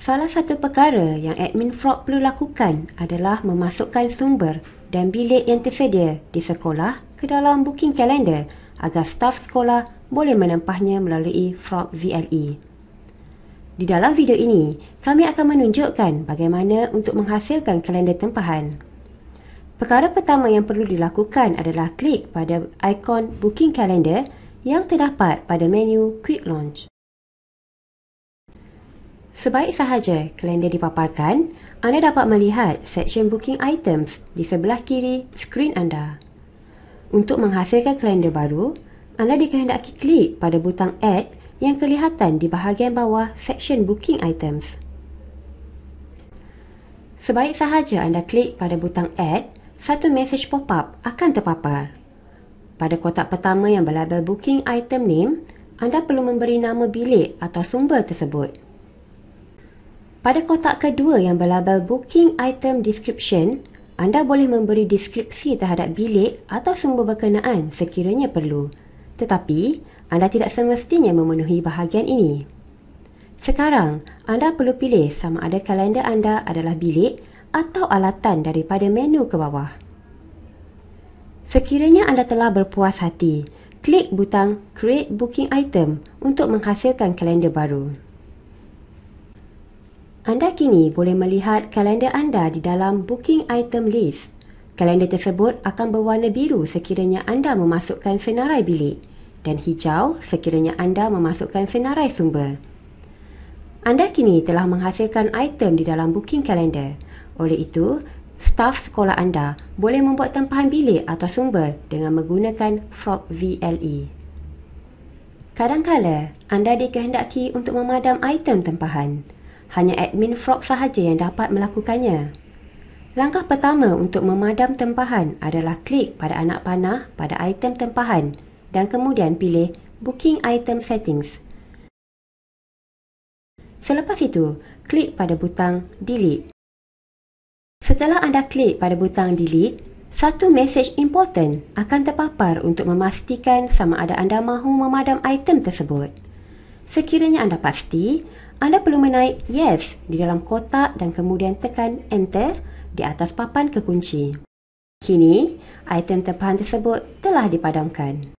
Salah satu perkara yang admin Frog perlu lakukan adalah memasukkan sumber dan bilik yang tersedia di sekolah ke dalam booking kalender agar staf sekolah boleh menempahnya melalui Frog VLE. Di dalam video ini, kami akan menunjukkan bagaimana untuk menghasilkan kalender tempahan. Perkara pertama yang perlu dilakukan adalah klik pada ikon booking kalender yang terdapat pada menu Quick Launch. Sebaik sahaja kalender dipaparkan, anda dapat melihat seksyen booking items di sebelah kiri skrin anda. Untuk menghasilkan kalender baru, anda dikehendaki klik pada butang Add yang kelihatan di bahagian bawah seksyen booking items. Sebaik sahaja anda klik pada butang Add, satu mesej pop-up akan terpapar. Pada kotak pertama yang berlabel Booking Item Name, anda perlu memberi nama bilik atau sumber tersebut. Pada kotak kedua yang berlabel Booking Item Description, anda boleh memberi deskripsi terhadap bilik atau sumber berkenaan sekiranya perlu. Tetapi, anda tidak semestinya memenuhi bahagian ini. Sekarang, anda perlu pilih sama ada kalender anda adalah bilik atau alatan daripada menu ke bawah. Sekiranya anda telah berpuas hati, klik butang Create Booking Item untuk menghasilkan kalender baru. Anda kini boleh melihat kalender anda di dalam Booking Item List. Kalender tersebut akan berwarna biru sekiranya anda memasukkan senarai bilik dan hijau sekiranya anda memasukkan senarai sumber. Anda kini telah menghasilkan item di dalam booking kalender. Oleh itu, staf sekolah anda boleh membuat tempahan bilik atau sumber dengan menggunakan Frog VLE. Kadangkala, anda dikehendaki untuk memadam item tempahan. Hanya admin Frog sahaja yang dapat melakukannya. Langkah pertama untuk memadam tempahan adalah klik pada anak panah pada item tempahan dan kemudian pilih Booking Item Settings. Selepas itu, klik pada butang Delete. Setelah anda klik pada butang Delete, satu mesej important akan terpapar untuk memastikan sama ada anda mahu memadam item tersebut. Sekiranya anda pasti, anda perlu menaik Yes di dalam kotak dan kemudian tekan Enter di atas papan kekunci. Kini, item tempahan tersebut telah dipadamkan.